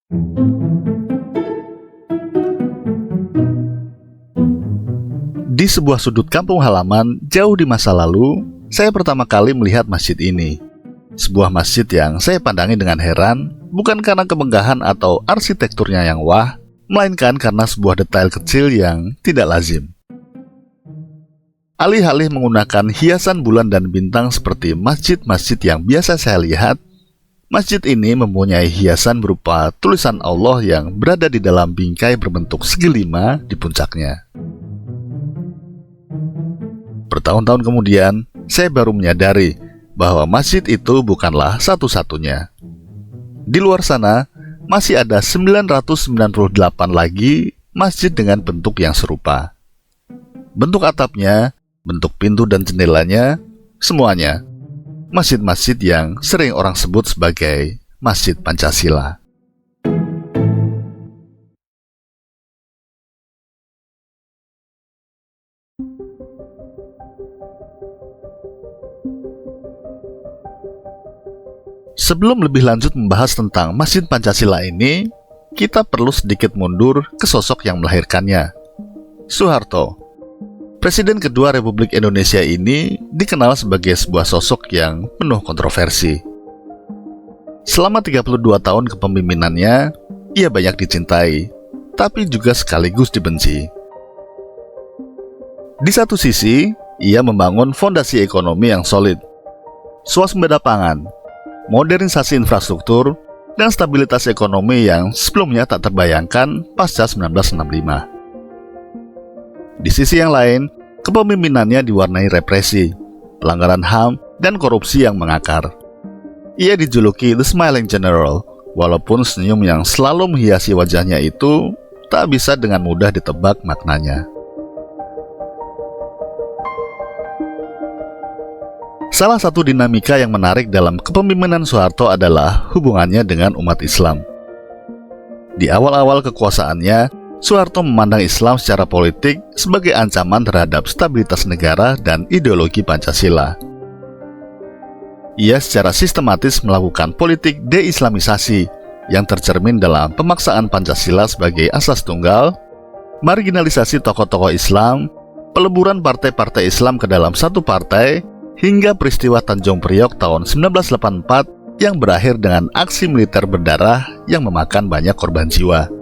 Di sebuah sudut kampung halaman jauh di masa lalu, saya pertama kali melihat masjid ini. Sebuah masjid yang saya pandangi dengan heran, bukan karena kemegahan atau arsitekturnya yang wah, melainkan karena sebuah detail kecil yang tidak lazim. Alih-alih menggunakan hiasan bulan dan bintang seperti masjid-masjid yang biasa saya lihat, masjid ini mempunyai hiasan berupa tulisan Allah yang berada di dalam bingkai berbentuk segi lima di puncaknya. Bertahun-tahun kemudian, saya baru menyadari bahwa masjid itu bukanlah satu-satunya. Di luar sana, masih ada 998 lagi masjid dengan bentuk yang serupa. Bentuk atapnya, bentuk pintu dan jendelanya, semuanya masjid-masjid yang sering orang sebut sebagai Masjid Pancasila. Sebelum lebih lanjut membahas tentang Masjid Pancasila ini, kita perlu sedikit mundur ke sosok yang melahirkannya, Soeharto. Presiden kedua Republik Indonesia ini dikenal sebagai sebuah sosok yang penuh kontroversi. Selama 32 tahun kepemimpinannya, ia banyak dicintai, tapi juga sekaligus dibenci. Di satu sisi, ia membangun fondasi ekonomi yang solid, swasembada pangan, modernisasi infrastruktur, dan stabilitas ekonomi yang sebelumnya tak terbayangkan pasca 1965. Di sisi yang lain, kepemimpinannya diwarnai represi, pelanggaran HAM, dan korupsi yang mengakar. Ia dijuluki The Smiling General, walaupun senyum yang selalu menghiasi wajahnya itu tak bisa dengan mudah ditebak maknanya. Salah satu dinamika yang menarik dalam kepemimpinan Soeharto adalah hubungannya dengan umat Islam. Di awal-awal kekuasaannya, Soeharto memandang Islam secara politik sebagai ancaman terhadap stabilitas negara dan ideologi Pancasila. Ia secara sistematis melakukan politik deislamisasi yang tercermin dalam pemaksaan Pancasila sebagai asas tunggal, marginalisasi tokoh-tokoh Islam, peleburan partai-partai Islam ke dalam satu partai, hingga peristiwa Tanjung Priok tahun 1984 yang berakhir dengan aksi militer berdarah yang memakan banyak korban jiwa.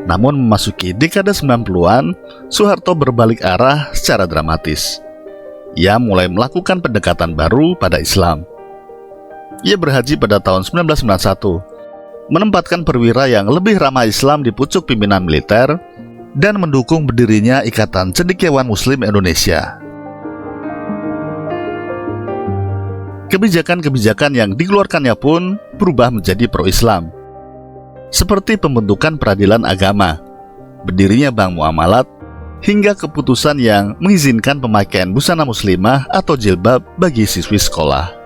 Namun memasuki dekade 90-an, Soeharto berbalik arah secara dramatis. Ia mulai melakukan pendekatan baru pada Islam. Ia berhaji pada tahun 1991, menempatkan perwira yang lebih ramah Islam di pucuk pimpinan militer, dan mendukung berdirinya Ikatan Cendekiawan Muslim Indonesia. Kebijakan-kebijakan yang dikeluarkannya pun berubah menjadi pro-Islam, seperti pembentukan peradilan agama, berdirinya bank muamalat, hingga keputusan yang mengizinkan pemakaian busana muslimah atau jilbab bagi siswi sekolah.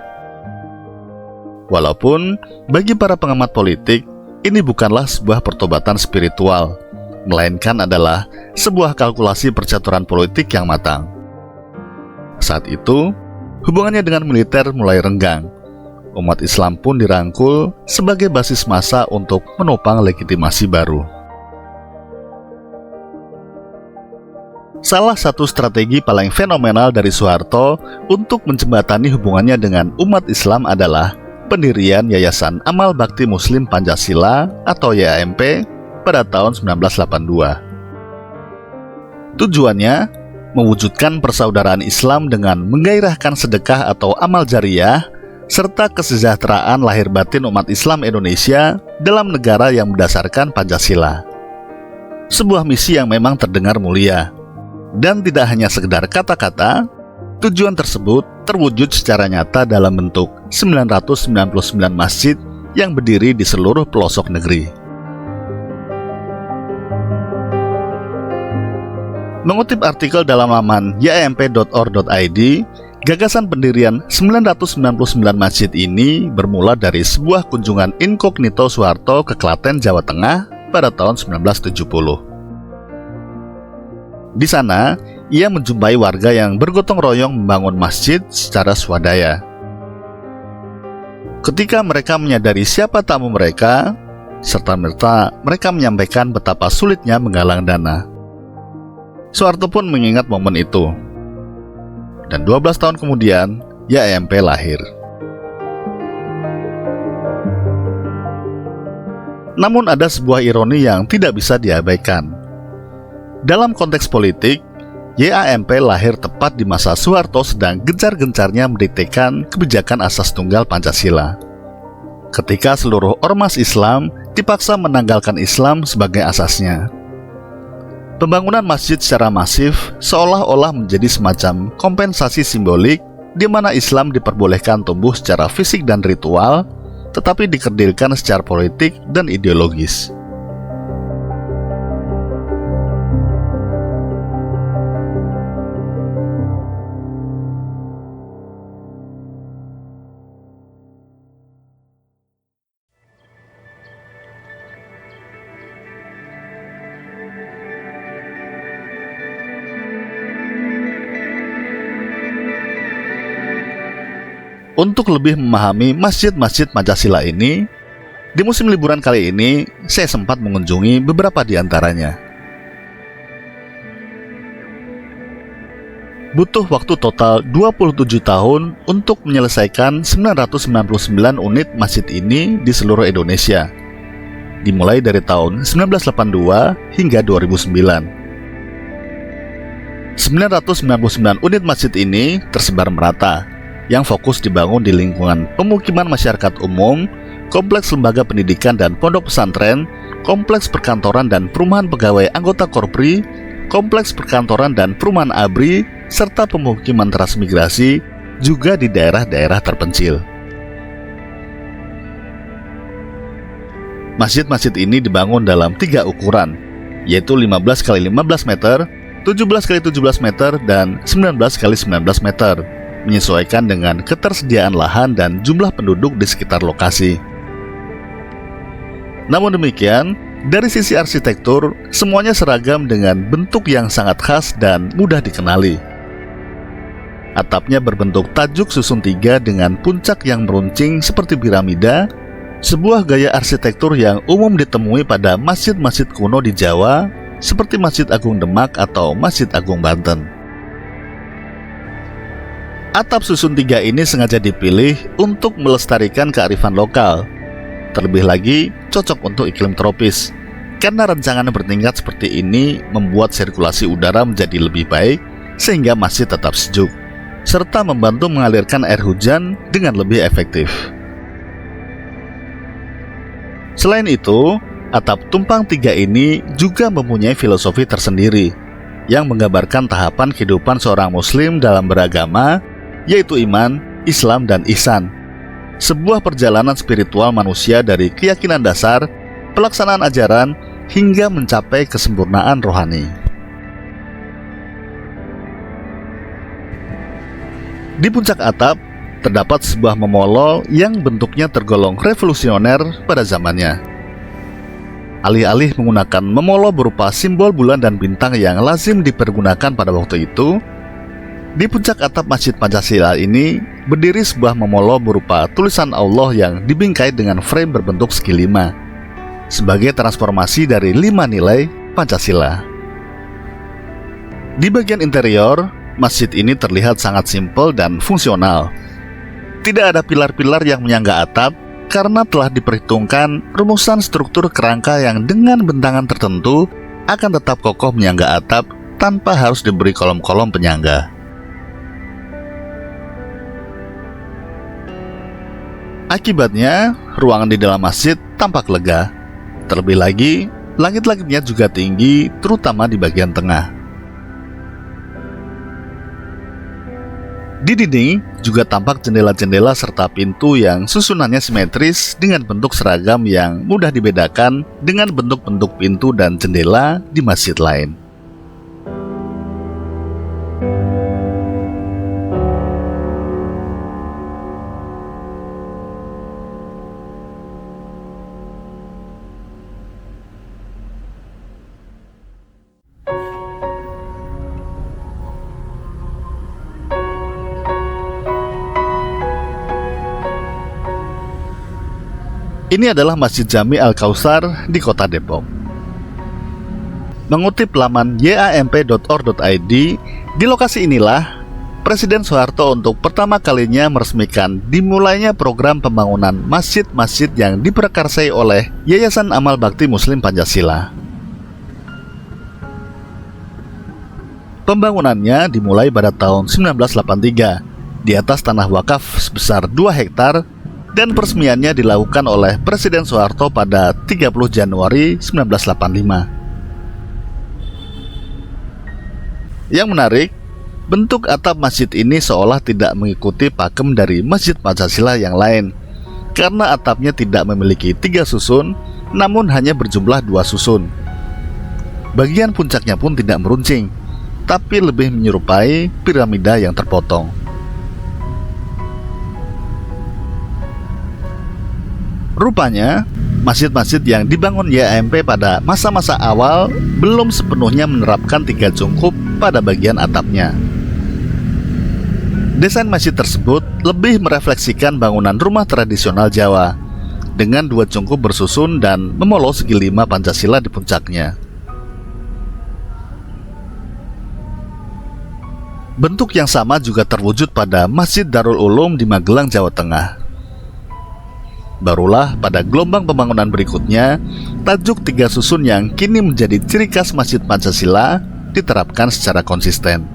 Walaupun bagi para pengamat politik, ini bukanlah sebuah pertobatan spiritual, melainkan adalah sebuah kalkulasi percaturan politik yang matang. Saat itu, hubungannya dengan militer mulai renggang. Umat Islam pun dirangkul sebagai basis massa untuk menopang legitimasi baru. Salah satu strategi paling fenomenal dari Soeharto untuk menjembatani hubungannya dengan umat Islam adalah pendirian Yayasan Amal Bakti Muslim Pancasila atau YAMP pada tahun 1982. Tujuannya mewujudkan persaudaraan Islam dengan menggairahkan sedekah atau amal jariah serta kesejahteraan lahir batin umat Islam Indonesia dalam negara yang berdasarkan Pancasila. Sebuah misi yang memang terdengar mulia, dan tidak hanya sekedar kata-kata. Tujuan tersebut terwujud secara nyata dalam bentuk 999 masjid yang berdiri di seluruh pelosok negeri. Mengutip artikel dalam laman yamp.or.id, gagasan pendirian 999 masjid ini bermula dari sebuah kunjungan inkognito Soeharto ke Klaten, Jawa Tengah pada tahun 1970. Di sana, ia menjumpai warga yang bergotong royong membangun masjid secara swadaya. Ketika mereka menyadari siapa tamu mereka, serta-merta mereka menyampaikan betapa sulitnya menggalang dana. Soeharto pun mengingat momen itu. Dan 12 tahun kemudian, YAMP lahir. Namun ada sebuah ironi yang tidak bisa diabaikan. Dalam konteks politik, YAMP lahir tepat di masa Soeharto sedang gencar-gencarnya mendiktekan kebijakan asas tunggal Pancasila. Ketika seluruh ormas Islam dipaksa menanggalkan Islam sebagai asasnya. Pembangunan masjid secara masif seolah-olah menjadi semacam kompensasi simbolik di mana Islam diperbolehkan tumbuh secara fisik dan ritual, tetapi dikerdilkan secara politik dan ideologis. Untuk lebih memahami masjid-masjid Pancasila ini, di musim liburan kali ini saya sempat mengunjungi beberapa di antaranya. Butuh waktu total 27 tahun untuk menyelesaikan 999 unit masjid ini di seluruh Indonesia, dimulai dari tahun 1982 hingga 2009. 999 unit masjid ini tersebar merata, yang fokus dibangun di lingkungan pemukiman masyarakat umum, kompleks lembaga pendidikan dan pondok pesantren, kompleks perkantoran dan perumahan pegawai anggota Korpri, kompleks perkantoran dan perumahan ABRI, serta pemukiman transmigrasi, juga di daerah-daerah terpencil. Masjid-masjid ini dibangun dalam 3 ukuran, yaitu 15 x 15 meter, 17 x 17 meter, dan 19 x 19 meter, menyesuaikan dengan ketersediaan lahan dan jumlah penduduk di sekitar lokasi. Namun demikian, dari sisi arsitektur, semuanya seragam dengan bentuk yang sangat khas dan mudah dikenali. Atapnya berbentuk tajuk susun 3 dengan puncak yang meruncing seperti piramida, sebuah gaya arsitektur yang umum ditemui pada masjid-masjid kuno di Jawa, seperti Masjid Agung Demak atau Masjid Agung Banten. Atap susun 3 ini sengaja dipilih untuk melestarikan kearifan lokal. Terlebih lagi, cocok untuk iklim tropis, karena rancangan bertingkat seperti ini membuat sirkulasi udara menjadi lebih baik, sehingga masjid tetap sejuk, serta membantu mengalirkan air hujan dengan lebih efektif. Selain itu, atap tumpang 3 ini juga mempunyai filosofi tersendiri, yang menggambarkan tahapan kehidupan seorang muslim dalam beragama, yaitu iman, Islam, dan ihsan. Sebuah perjalanan spiritual manusia dari keyakinan dasar, pelaksanaan ajaran, hingga mencapai kesempurnaan rohani. Di puncak atap, terdapat sebuah memolo yang bentuknya tergolong revolusioner pada zamannya. Alih-alih menggunakan memolo berupa simbol bulan dan bintang yang lazim dipergunakan pada waktu itu, di puncak atap Masjid Pancasila ini berdiri sebuah memolo berupa tulisan Allah yang dibingkai dengan frame berbentuk segi 5, sebagai transformasi dari 5 nilai Pancasila. Di bagian interior, masjid ini terlihat sangat simpel dan fungsional. Tidak ada pilar-pilar yang menyangga atap karena telah diperhitungkan rumusan struktur kerangka yang dengan bentangan tertentu akan tetap kokoh menyangga atap tanpa harus diberi kolom-kolom penyangga. Akibatnya, ruangan di dalam masjid tampak lega. Terlebih lagi, langit-langitnya juga tinggi, terutama di bagian tengah. Di dinding juga tampak jendela-jendela serta pintu yang susunannya simetris dengan bentuk seragam yang mudah dibedakan dengan bentuk-bentuk pintu dan jendela di masjid lain. Ini adalah Masjid Jami Al-Kautsar di Kota Depok. Mengutip laman yamp.or.id, di lokasi inilah Presiden Soeharto untuk pertama kalinya meresmikan dimulainya program pembangunan masjid-masjid yang diprakarsai oleh Yayasan Amal Bakti Muslim Pancasila. Pembangunannya dimulai pada tahun 1983 di atas tanah wakaf sebesar 2 hektar dan peresmiannya dilakukan oleh Presiden Soeharto pada 30 Januari 1985. Yang menarik, bentuk atap masjid ini seolah tidak mengikuti pakem dari masjid Pancasila yang lain, karena atapnya tidak memiliki 3 susun, namun hanya berjumlah 2 susun. Bagian puncaknya pun tidak meruncing, tapi lebih menyerupai piramida yang terpotong. Rupanya, masjid-masjid yang dibangun YAMP pada masa-masa awal belum sepenuhnya menerapkan 3 cungkup pada bagian atapnya. Desain masjid tersebut lebih merefleksikan bangunan rumah tradisional Jawa dengan 2 cungkup bersusun dan memolos segi 5 Pancasila di puncaknya. Bentuk yang sama juga terwujud pada Masjid Darul Ulum di Magelang, Jawa Tengah. Barulah pada gelombang pembangunan berikutnya, tajuk 3 susun yang kini menjadi ciri khas Masjid Pancasila diterapkan secara konsisten.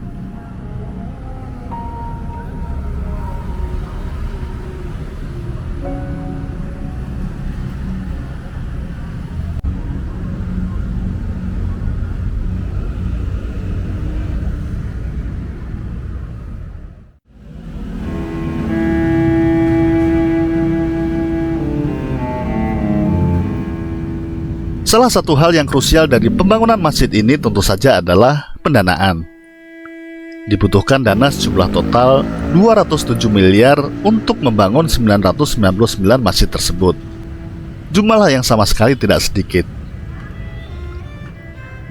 Salah satu hal yang krusial dari pembangunan masjid ini tentu saja adalah pendanaan. Dibutuhkan dana sejumlah total 207 miliar untuk membangun 999 masjid tersebut. Jumlah yang sama sekali tidak sedikit.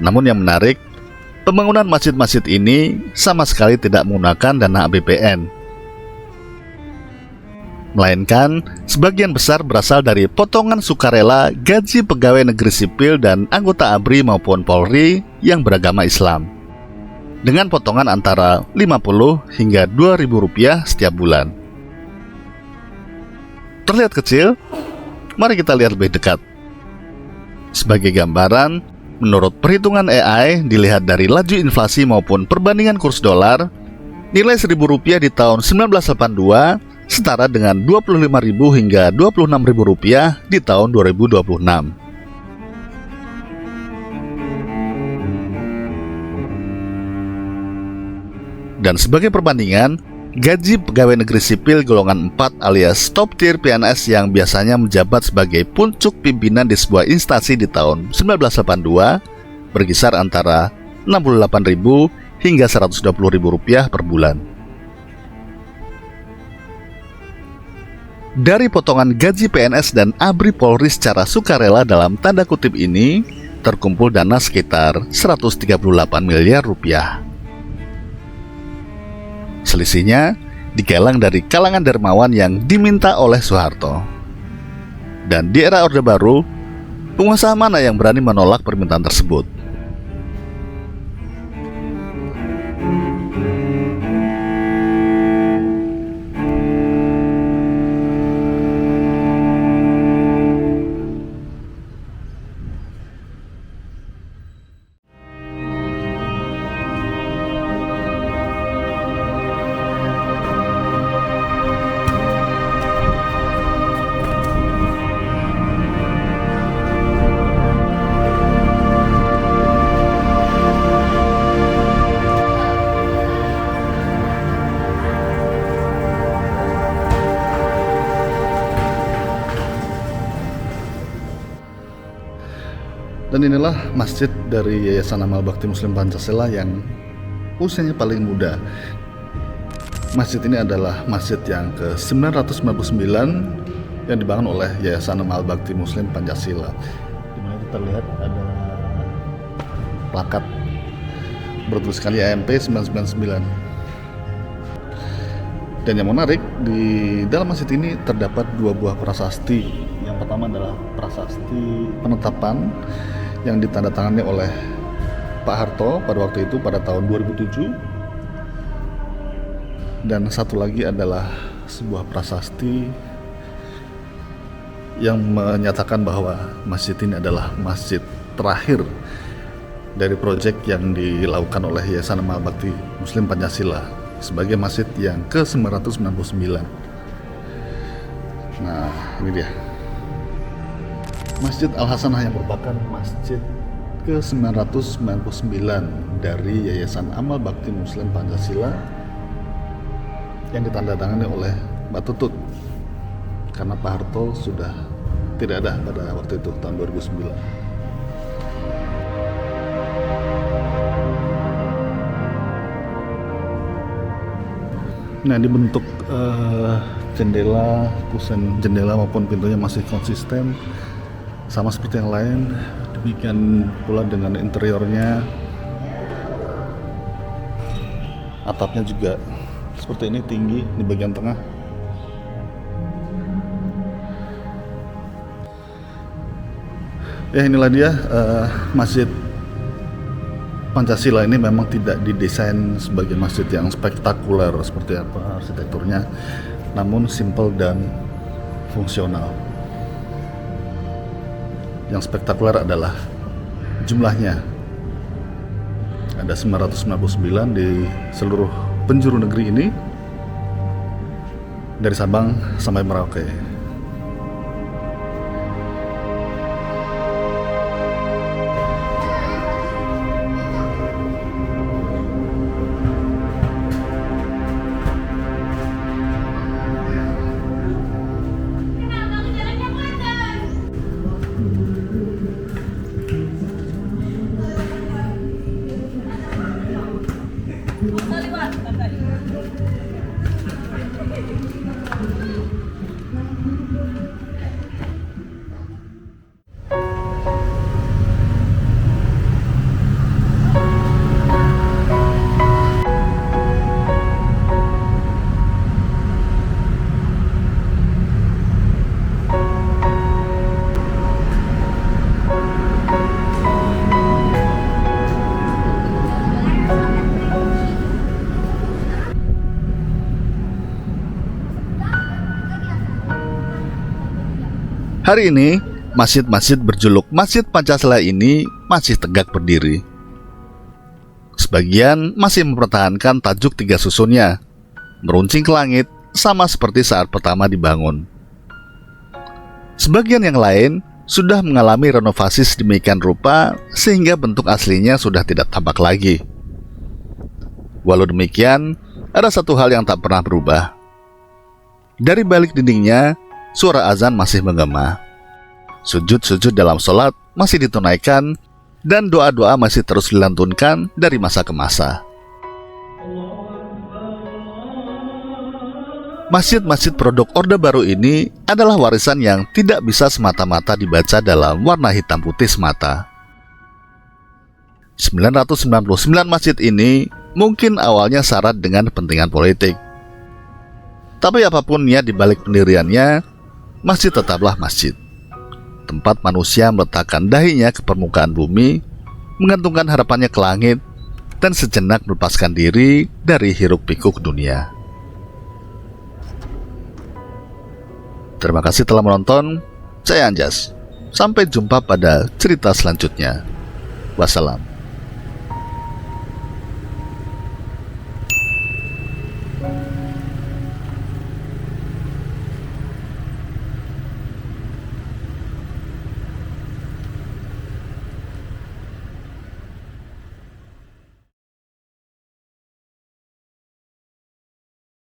Namun yang menarik, pembangunan masjid-masjid ini sama sekali tidak menggunakan dana APBN, melainkan sebagian besar berasal dari potongan sukarela gaji pegawai negeri sipil dan anggota ABRI maupun Polri yang beragama Islam, dengan potongan antara 50 hingga 2.000 rupiah setiap bulan. Terlihat kecil? Mari kita lihat lebih dekat. Sebagai gambaran, menurut perhitungan AI dilihat dari laju inflasi maupun perbandingan kurs dolar, nilai 1.000 rupiah di tahun 1982 setara dengan 25.000 hingga 26.000 rupiah di tahun 2026. Dan sebagai perbandingan, gaji pegawai negeri sipil golongan 4 alias top tier PNS yang biasanya menjabat sebagai puncuk pimpinan di sebuah instansi di tahun 1982 berkisar antara 68.000 hingga 120.000 rupiah per bulan. Dari potongan gaji PNS dan ABRI Polri secara sukarela dalam tanda kutip ini, terkumpul dana sekitar 138 miliar rupiah. Selisihnya digalang dari kalangan dermawan yang diminta oleh Soeharto. Dan di era Orde Baru, pengusaha mana yang berani menolak permintaan tersebut? Dan inilah masjid dari Yayasan Amal Bakti Muslim Pancasila yang usianya paling muda. Masjid ini adalah masjid yang ke-999 yang dibangun oleh Yayasan Amal Bakti Muslim Pancasila. Di mana kita lihat ada plakat bertuliskan YAMP 999. Dan yang menarik, di dalam masjid ini terdapat 2 buah prasasti. Yang pertama adalah prasasti penetapan yang ditandatangani oleh Pak Harto pada waktu itu pada tahun 2007. Dan satu lagi adalah sebuah prasasti yang menyatakan bahwa masjid ini adalah masjid terakhir dari proyek yang dilakukan oleh Yayasan Amal Bakti Muslim Pancasila sebagai masjid yang ke-999. Nah, ini dia Masjid Al-Hasanah yang merupakan masjid ke-999 dari Yayasan Amal Bakti Muslim Pancasila yang ditandatangani oleh Mbak Tutut, karena Pak Harto sudah tidak ada pada waktu itu, tahun 2009. Nah, dibentuk jendela, kusen jendela maupun pintunya masih konsisten sama seperti yang lain. Demikian pula dengan interiornya, atapnya juga seperti ini, tinggi di bagian tengah. Ya, inilah dia Masjid Pancasila ini memang tidak didesain sebagai masjid yang spektakuler seperti apa arsitekturnya, namun simple dan fungsional. Yang spektakuler adalah jumlahnya. Ada 999 di seluruh penjuru negeri ini, dari Sabang sampai Merauke. Hari ini, masjid-masjid berjuluk Masjid Pancasila ini masih tegak berdiri. Sebagian masih mempertahankan tajuk 3 susunnya, meruncing ke langit, sama seperti saat pertama dibangun. Sebagian yang lain sudah mengalami renovasi sedemikian rupa sehingga bentuk aslinya sudah tidak tampak lagi. Walau demikian, ada satu hal yang tak pernah berubah. Dari balik dindingnya, suara azan masih menggema. Sujud-sujud dalam sholat masih ditunaikan, dan doa-doa masih terus dilantunkan dari masa ke masa. Masjid-masjid produk Orde Baru ini adalah warisan yang tidak bisa semata-mata dibaca dalam warna hitam putih semata. 999 masjid ini mungkin awalnya syarat dengan kepentingan politik. Tapi apapun niat di balik pendiriannya, masjid tetaplah masjid. Tempat manusia meletakkan dahinya ke permukaan bumi, menggantungkan harapannya ke langit, dan sejenak melepaskan diri dari hiruk-pikuk dunia. Terima kasih telah menonton. Saya Anjas. Sampai jumpa pada cerita selanjutnya. Wassalam.